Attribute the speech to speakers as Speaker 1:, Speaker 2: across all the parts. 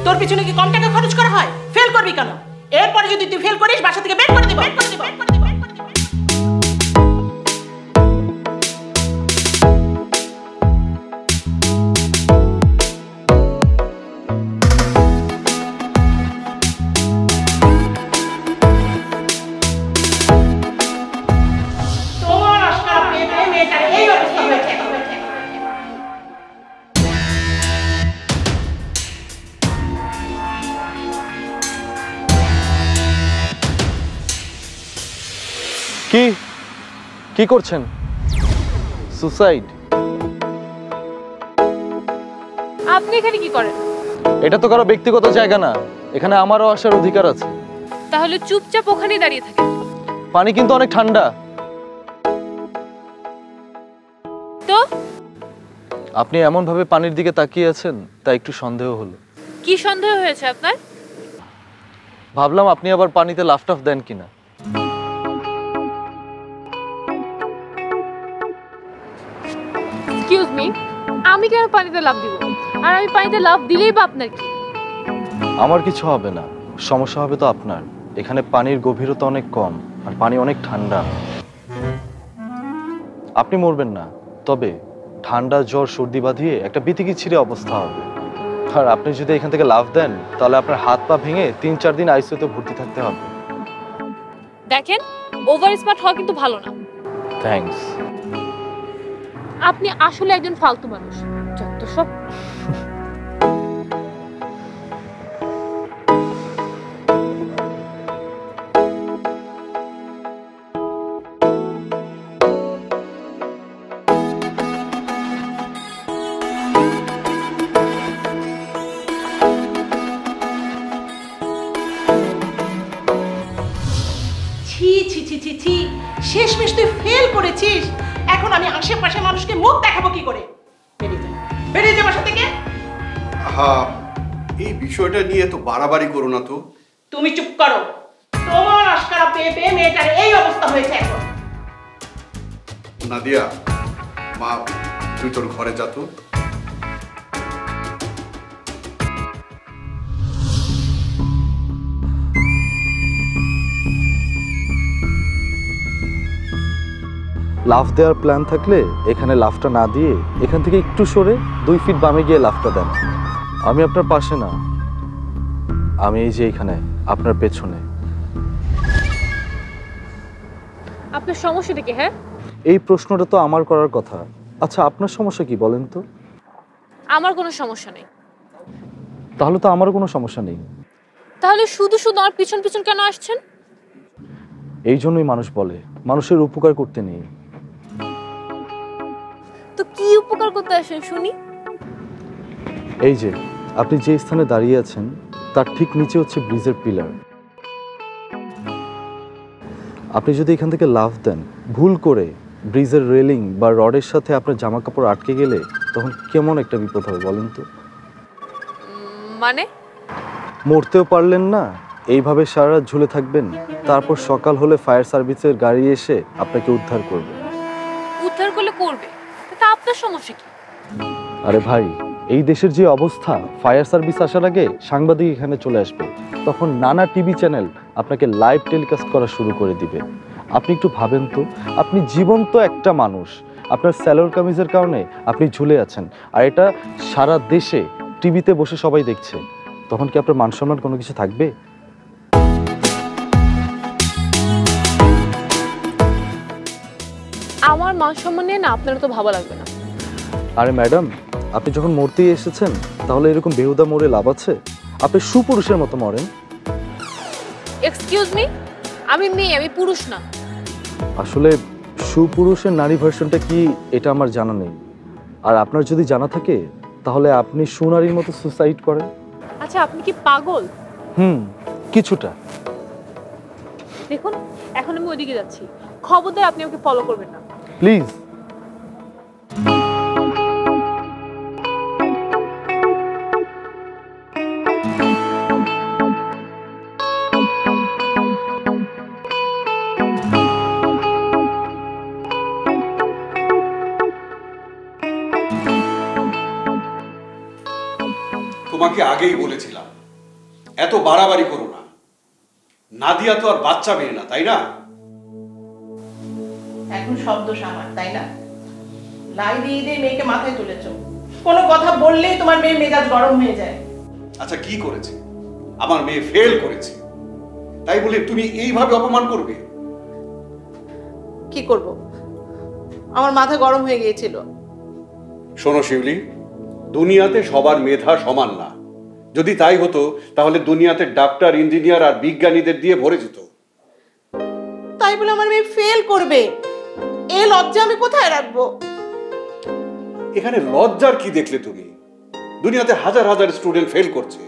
Speaker 1: তোর পিছনে কি কম টাকা খরচ করা হয়? ফেল করবি কেন? এরপরে যদি তুই ফেল করিস বাসা থেকে বের করে দিব।
Speaker 2: কি কি করছেন? সুসাইড?
Speaker 3: আপনি এখানে কি করেন?
Speaker 2: এটা তো কারো ব্যক্তিগত জায়গা না, এখানে আমারও আসার অধিকার আছে।
Speaker 3: তাহলে চুপচাপ ওখানেই দাঁড়িয়ে থাকেন।
Speaker 2: পানি কিন্তু অনেক ঠান্ডা।
Speaker 3: তো
Speaker 2: আপনি এমন ভাবে পানির দিকে তাকিয়ে আছেন তাই একটু সন্দেহ হলো।
Speaker 3: কি সন্দেহ হয়েছে আপনার?
Speaker 2: ভাবলাম আপনি আবার পানিতে লাফ টাফ দেন কিনা।
Speaker 3: এক্সকিউজ মি, আমি কেন পানিতে লাফ দিব? আর আমি পানিতে লাফ দিলেই বা আপনার কি?
Speaker 2: আমার কিছু হবে না, সমস্যা হবে তো আপনার। এখানে পানির গভীরতা অনেক কম আর পানি অনেক ঠান্ডা। আপনি মরবেন না, তবে ঠান্ডা জ্বর সর্দি বাঁধিয়ে একটা বিতিকিচ্ছিরি অবস্থা হবে। আর আপনি যদি এখান থেকে লাফ দেন তাহলে আপনার হাত পা ভেঙে ৩-৪ দিন আইসিইউতে ভর্তি থাকতে হবে।
Speaker 3: দেখেন, ওভার স্মার্ট হওয়া কিন্তু ভালো না।
Speaker 2: থ্যাঙ্কস।
Speaker 3: আপনি আসলে একজন ফালতু মানুষ। যত সব।
Speaker 1: শেষমেশ তুই ফেল করেছিস, এখন আমি আশেপাশে মানুষকে মুখ দেখাবো কি করে? বেরিয়ে যা বাসা থেকে।
Speaker 4: এই বিষয়টা নিয়ে তো বাড়াবাড়ি করো না তো।
Speaker 1: তুমি চুপ করো। তোমার আশকারা পেয়ে পেয়ে মেয়েটার এই অবস্থা হয়েছে এখন।
Speaker 4: নাদিয়া, মা তুই তোর ঘরে যা তো।
Speaker 2: লাফ দেওয়ার প্ল্যান থাকলে এখানে লাফটা না দিয়ে এখান থেকে একটু সরে 2 ফিট বামে গিয়ে লাফটা দেন। আমি আপনার পাশে না, আমি এই যে এখানে আপনার পেছনে।
Speaker 3: আপনার সমস্যাটা কি? হ্যাঁ,
Speaker 2: এই প্রশ্নটা তো আমার করার কথা। আচ্ছা, আপনার সমস্যা কি বলেন তো?
Speaker 3: আমার কোনো সমস্যা নেই।
Speaker 2: তাহলে তো আমারও কোনো সমস্যা নেই।
Speaker 3: তাহলে শুধু শুধু আমার পিছন পিছন কেন আসছেন?
Speaker 2: এই জন্যই মানুষ বলে মানুষের উপকার করতে নেই।
Speaker 3: তো কি উপকার করতে আসেন শুনি?
Speaker 2: এই যে আপনি যে স্থানে দাঁড়িয়ে আছেন তার ঠিক নিচে হচ্ছে ব্রিজের পিলার। আপনি যদি এখান থেকে লাফ দেন, ভুল করে ব্রিজের রেলিং বা রডের সাথে আপনার জামা কাপড় আটকে গেলে তখন কেমন একটা বিপদ হবে বলেন তো?
Speaker 3: মানে?
Speaker 2: মরতেও পারলেন না, এইভাবে সারা রাত ঝুলে থাকবেন, তারপর সকাল হলে ফায়ার সার্ভিসের গাড়ি এসে আপনাকে উদ্ধার করবে।
Speaker 3: উদ্ধার করলে করবে, তা আপনার সমস্যা কি?
Speaker 2: আরে ভাই, এই দেশের যে অবস্থা, ফায়ার সার্ভিস আসার আগে সাংবাদিক এখানে চলে আসবে, তখন নানা টিভি চ্যানেল আপনাকে লাইভ টেলিকাস্ট করা শুরু করে দিবে। আপনি একটু ভাবেন তো, আপনি জীবন্ত একটা মানুষ, আপনার স্যালোর কামিজের কারণে আপনি ঝুলে আছেন, আর এটা সারা দেশে টিভিতে বসে সবাই দেখছে, তখন কি আপনার মান সম্মান কোনো কিছু থাকবে?
Speaker 3: আমার মান সম্মান নিয়ে না আপনার তো ভাবা লাগবে না।
Speaker 2: আরে ম্যাডাম, আপনি যখন মরতেই এসেছেন তাহলে এরকম বেহুদা মরে লাভ আছে? আপনি সুপুরুষের মতো মরেন।
Speaker 3: এক্সকিউজ মি, আমি মেয়ে, আমি পুরুষ না।
Speaker 2: আসলে সুপুরুষের নারী ভার্সনটা কি এটা আমার জানা নেই, আর আপনার যদি জানা থাকে তাহলে আপনি সুনারীর মতো সুসাইড করেন।
Speaker 3: আচ্ছা, আপনি কি পাগল?
Speaker 2: কিছুটা।
Speaker 3: দেখুন, এখন আমি ওইদিকে যাচ্ছি, খবরদার আপনি আমাকে ফলো করবেন না
Speaker 2: প্লিজ।
Speaker 4: তোমাকে তোমাকে আগেই বলেছিলাম এত বাড়াবাড়ি করো না। নাদিয়া তো আর বাচ্চা মেয়ে না, তাই না?
Speaker 1: এখন শব্দ আমার, তাই না? লাই দিয়ে দিয়ে মেয়েকে মাথায় তুলেছ, কোনো কথা বললেই তোমার মেয়ে মেজাজ গরম হয়ে যায়।
Speaker 4: আচ্ছা, কি করেছে? আমার মেয়ে ফেল করেছে, তাই বলে তুমি এইভাবে অপমান করবে?
Speaker 1: কি করব, আমার মাথা গরম হয়ে গিয়েছিল।
Speaker 4: শোনো শিউলি, দুনিয়াতে সবার মেধা সমান না। যদি তাই হতো তাহলে দুনিয়াতে ডাক্তার, ইঞ্জিনিয়ার আর বিজ্ঞানীদের দিয়ে ভরে যেত।
Speaker 1: তাই বলে আমার মেয়ে ফেল করবে, এই লজ্জা আমি কোথায় রাখবো?
Speaker 4: এখানে লজ্জার কি দেখলে তুমি? দুনিয়াতে হাজার হাজার স্টুডেন্ট ফেল করছে।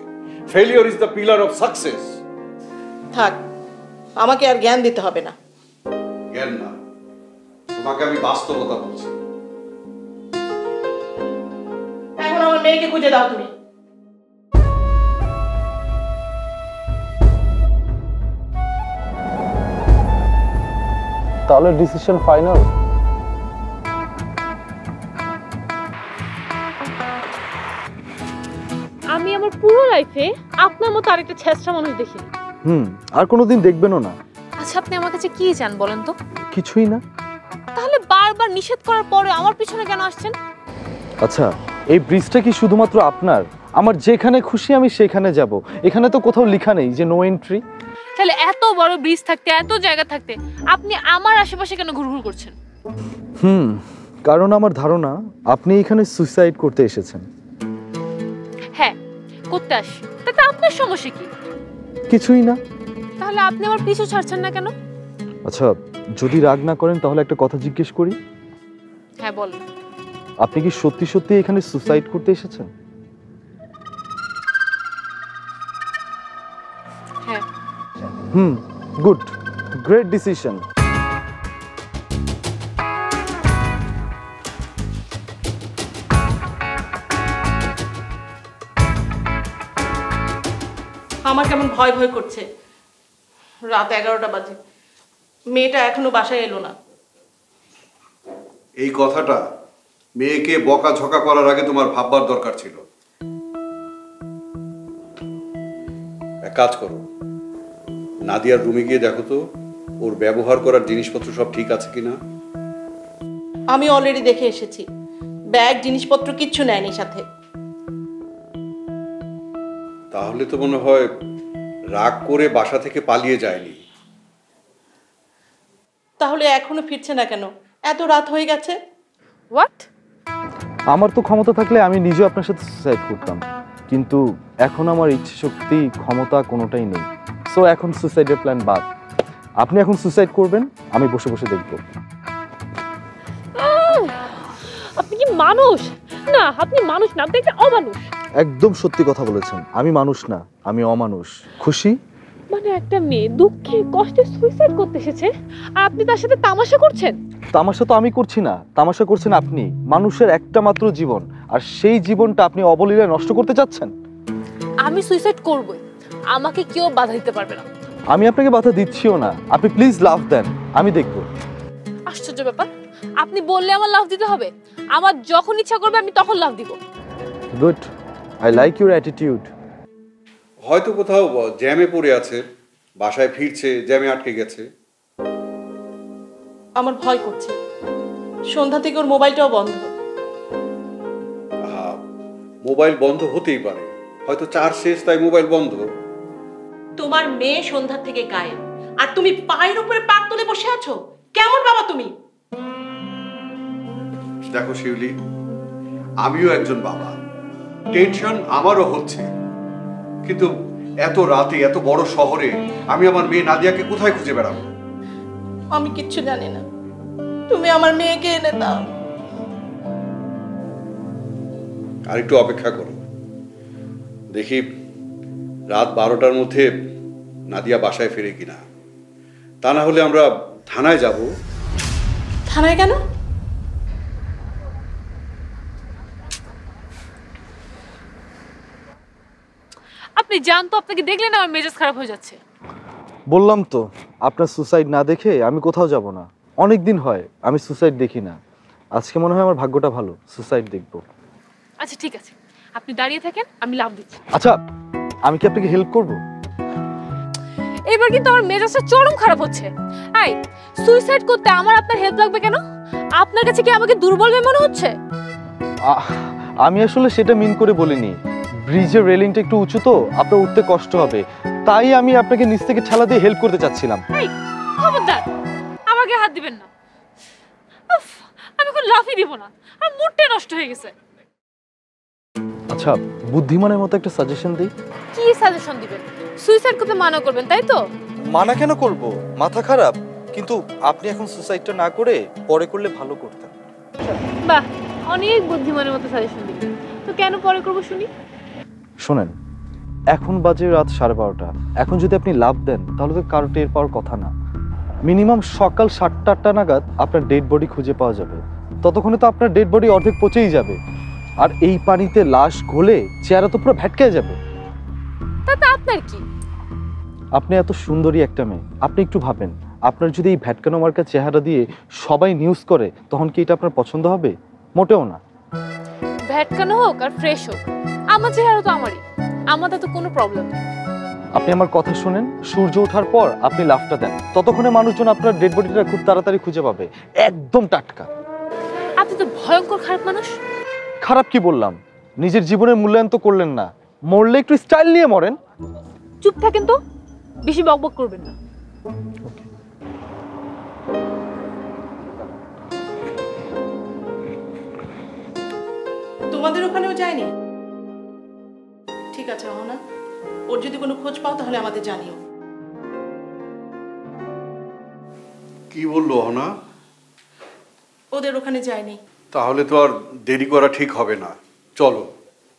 Speaker 4: Failure is the pillar of success.
Speaker 1: থাক, আমাকে আর জ্ঞান দিতে হবে না।
Speaker 4: জ্ঞান না, তোমাকে আমি বাস্তবতা বলছি।
Speaker 1: এখন আমার মেয়েকে খুঁজে দাও তুমি।
Speaker 2: তাহলে ডিসিশন ফাইনাল?
Speaker 3: আমি আমার পুরো লাইফে আপনার মতো আরেকটা ছেঁচড়া মানুষ দেখিনি।
Speaker 2: আর কোনোদিন দেখবেনও না।
Speaker 3: আচ্ছা, আপনি আমার কাছে কি চান বলেন তো?
Speaker 2: কিছুই না।
Speaker 3: তাহলে বারবার নিষেধ করার পরে আমার পিছনে কেন আসছেন?
Speaker 2: আচ্ছা, এই ব্রিজটা কি শুধুমাত্র আপনার? আমার যেখানে খুশি আমি সেখানে যাব। এখানে তো কোথাও লেখা নেই যে নো এন্ট্রি।
Speaker 3: তাহলে এত বড় ব্রিজ থাকতে, এত জায়গা থাকতে আপনি আমার আশেপাশে কেন ঘুরঘুর করছেন?
Speaker 2: কারণ আমার ধারণা আপনি এখানে সুইসাইড করতে এসেছেন।
Speaker 3: হ্যাঁ, করতে আসি, তাতে আপনার সমস্যা কি?
Speaker 2: কিছুই না।
Speaker 3: তাহলে আপনি আমার পিছু ছাড়ছেন না কেন?
Speaker 2: আচ্ছা, যদি রাগ না করেন তাহলে একটা কথা জিজ্ঞেস করি।
Speaker 3: হ্যাঁ, বলেন।
Speaker 2: আপনি কি সত্যি সত্যি এখানে সুইসাইড করতে এসেছেন?
Speaker 3: হ্যাঁ।
Speaker 2: Good, great decision.
Speaker 1: আমার কেমন ভয় ভয় করছে। রাত 11টা বাজে, মেয়েটা এখনো বাসায় এলো না।
Speaker 4: এই কথাটা মেয়েকে বকাঝকা করার আগে তোমার ভাববার দরকার ছিল। এক কাজ করো, নাদিয়ার রুমে গিয়ে দেখো তো ওর ব্যবহার করার জিনিসপত্র সব ঠিক আছে কিনা।
Speaker 1: আমি অলরেডি দেখে এসেছি, ব্যাগ জিনিসপত্র কিচ্ছু নেয়নি সাথে।
Speaker 4: তাহলে তো মনে হয় রাগ করে বাসা থেকে পালিয়ে যায়নি।
Speaker 1: তাহলে এখনো ফিরছে না কেন? এত রাত হয়ে গেছে।
Speaker 3: হোয়াট?
Speaker 2: আমার তো ক্ষমতা থাকলে আমি নিজে আপনার সাথে সুইসাইড করতাম, কিন্তু এখন আমার ইচ্ছে শক্তি, ক্ষমতা কোনোটাই নেই। সো এখন সুইসাইডের প্ল্যান বাদ। আপনি এখন সুইসাইড করবেন, আমি বসে বসে দেখব।
Speaker 3: আপনি কি মানুষ? না, আপনি মানুষ না, আপনি একটা অমানুষ।
Speaker 2: একদম সত্যি কথা বলেছেন, আমি মানুষ না, আমি অমানুষ। খুশি?
Speaker 3: মানে একটা মেয়ে দুঃখে কষ্টে সুইসাইড করতে এসেছে আর আপনি তার সাথে তামাশা করছেন?
Speaker 2: তামাশা তো আমি করছি না, তামাশা করছেন আপনি। মানুষের একটা মাত্র জীবন, আর সেই জীবনটা আপনি অবলীলায় নষ্ট করতে চাচ্ছেন।
Speaker 3: আমি সুইসাইড করবই, আমাকে কেউ বাধা দিতে পারবে না।
Speaker 2: আমি আপনাকে বাধা দিচ্ছিও না, আপনি প্লিজ লাভ দেন, আমি দেখব।
Speaker 3: আশ্চর্য ব্যাপার, আপনি বললে আমার লাভ দিতে হবে? আমার যখন ইচ্ছা করবে আমি তখন লাভ দিব।
Speaker 2: Good, I like your attitude.
Speaker 4: হয়তো কোথাও জ্যামে পড়ে আছে, বাসায় ফিরছে, জ্যামে আটকে গেছে।
Speaker 1: আমার ভয় করছে, সন্ধ্যা থেকে ওর মোবাইলটাও বন্ধ।
Speaker 4: মোবাইল বন্ধ হতেই পারে, হয়তো চার্জ শেষ তাই মোবাইল বন্ধ।
Speaker 1: তোমার মেয়ে সন্ধ্যা থেকে গায়েব, আর তুমি পায়ের উপরে পা তুলে বসে আছো। কেমন বাবা তুমি?
Speaker 4: দেখো শিউলি, আমিও একজন বাবা, টেনশন আমারও হচ্ছে, কিন্তু এত রাতে এত বড় শহরে আমি আমার মেয়ে নাদিয়াকে কোথায় খুঁজে বেড়াবো?
Speaker 1: আমি কিচ্ছু জানি না, তুমি আমার মেয়েকে এনে দাও।
Speaker 4: আর একটু অপেক্ষা করো, দেখি রাত 12টার মধ্যে নাদিয়া বাসায় ফিরে কিনা। তা না হলে আমরা থানায় যাব।
Speaker 1: থানায় কেন?
Speaker 3: আপনি জান তো, আপনাকে দেখলে না আমার মেজাজ খারাপ হয়ে যাচ্ছে।
Speaker 2: বললাম তো, আপনার সুসাইড না দেখে আমি কোথাও যাব না। অনেক দিন হয় আমি সুসাইড দেখি না, আজকে মনে হয় আমার ভাগ্যটা ভালো, সুসাইড দেখব।
Speaker 3: আচ্ছা ঠিক আছে, আপনি দাঁড়িয়ে থাকেন, আমি লাফ দিচ্ছি।
Speaker 2: আচ্ছা, আমি কি আপনাকে হেল্প করব?
Speaker 3: এবার কিন্তু আমার মেজাজটা চরম খারাপ হচ্ছে। এই, সুইসাইড করতে আমার আপনার হেল্প লাগবে কেন? আপনার কাছে কি আমাকে দুর্বল মনে হচ্ছে?
Speaker 2: আমি আসলে সেটা মিন করে বলিনি। ব্রিজের রেলিংটা একটু উঁচু তো, আপনার উঠতে কষ্ট হবে, তাই আমি আপনাকে নিচ থেকে ঠেলা দিয়ে হেল্প করতে চাচ্ছিলাম।
Speaker 3: এই, খবরদার আমাকে হাত দিবেন না। উফ, আমি এখন লাফই দিব না, আর মুডটাই নষ্ট হয়ে গেছে।
Speaker 2: আচ্ছা, বুদ্ধিমানের মতো একটা সাজেশন দিই।
Speaker 3: কি সাজেশন দিবেন? সুইসাইড করতে মানা করবেন, তাই তো?
Speaker 2: মানা কেন করব? মাথা খারাপ? কিন্তু আপনি এখন সুসাইডটা না করে পরে করলে ভালো করতেন।
Speaker 3: বাহ, অনেক বুদ্ধিমানের মতো সাজেশন দিবেন। তো কেন পরে করব শুনি?
Speaker 2: শোনেন, এখন বাজে রাত 12:30। এখন যদি আপনি লাভ দেন তাহলে তো কারো টের পাওয়ার কথা না। মিনিমাম সকাল 7টা-8টা নাগাদ আপনার ডেড বডি খুঁজে পাওয়া যাবে। ততক্ষণে তো আপনার ডেড বডি অর্ধেক পচেই যাবে, আর এই পানিতে লাশ গলে চেহারা তো পুরো ভ্যাটকে যাবে।
Speaker 3: তাতে আপনার কি?
Speaker 2: আপনি এত সুন্দরী একটা মেয়ে, আপনি একটু ভাবেন, আপনার যদি এই ভ্যাটকানো মার্কা চেহারা দিয়ে সবাই নিউজ করে, তখন কি এটা আপনার পছন্দ হবে? মোটেও না।
Speaker 3: ভ্যাটকানো হোক আর ফ্রেশ হোক, আমার চেহারা তো আমারই, আমাদের তো কোনো প্রবলেম নেই।
Speaker 2: আপনি আমার কথা শুনেন, সূর্য ওঠার পর আপনি লাফটা দেন, ততক্ষণে মানুষজন আপনার ডেড বডিটা খুব তাড়াতাড়ি খুঁজে পাবে, একদম টাটকা।
Speaker 3: আপনি তো ভয়ঙ্কর খারাপ মানুষ।
Speaker 2: খারাপ কি বললাম? নিজের জীবনের মূল্যায়ন তো করলেন না, মরলে একটু স্টাইল নিয়ে মরেন।
Speaker 3: চুপ থাকেন তো, বেশি বকবক করবেন না।
Speaker 1: তোমাদের ওখানেও যায়নি? ঠিক আছে অহনা, ওর যদি কোনো খোঁজ পাও তাহলে আমাদের জানিও।
Speaker 4: কি বললো অহনা?
Speaker 1: ওদের ওখানে যায়নি।
Speaker 4: তাহলে তো আর দেরি করা ঠিক হবে না, চলো।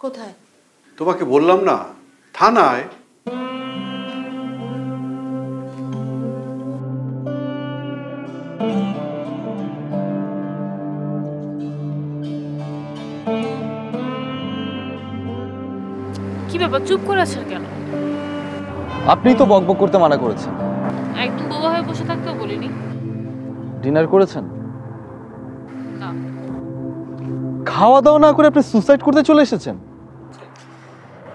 Speaker 1: কোথায়?
Speaker 4: তোমাকে বললাম না, থানায়।
Speaker 3: কি ব্যাপার, চুপ করে আছেন কেন?
Speaker 2: আপনিই তো বকবক করতে মানা করেছেন।
Speaker 3: একদম বোবা হয়ে বসে থাকতেও বলিনি।
Speaker 2: ডিনার করেছেন?
Speaker 3: না।
Speaker 2: খাওয়া দাওয়া না করে আপনি সুসাইড করতে চলে এসেছেন?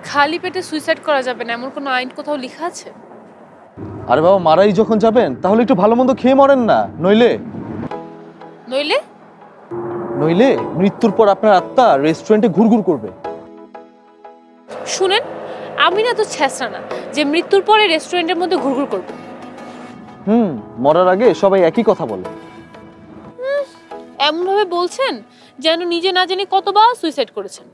Speaker 3: খালি পেটে সুইসাইড করা যাবে না এমন কোনো আইন কোথাও লেখা আছে?
Speaker 2: আরে বাবা, মারাই যখন যাবেন তাহলে একটু ভালো মন্দ খেয়ে মরেন না, নইলে
Speaker 3: নইলে?
Speaker 2: নইলে মৃত্যুর পর আপনার আত্মা রেস্টুরেন্টে ঘুরঘুর করবে।
Speaker 3: শুনেন, আমি না তো ছেঁচড়া না যে মৃত্যুর পরে রেস্টুরেন্টের মধ্যে ঘুরঘুর করব।
Speaker 2: মরার আগে সবাই একই কথা বলে।
Speaker 3: এমন ভাবে বলছেন যেন নিজে না জানি কতবার সুইসাইড করেছেন।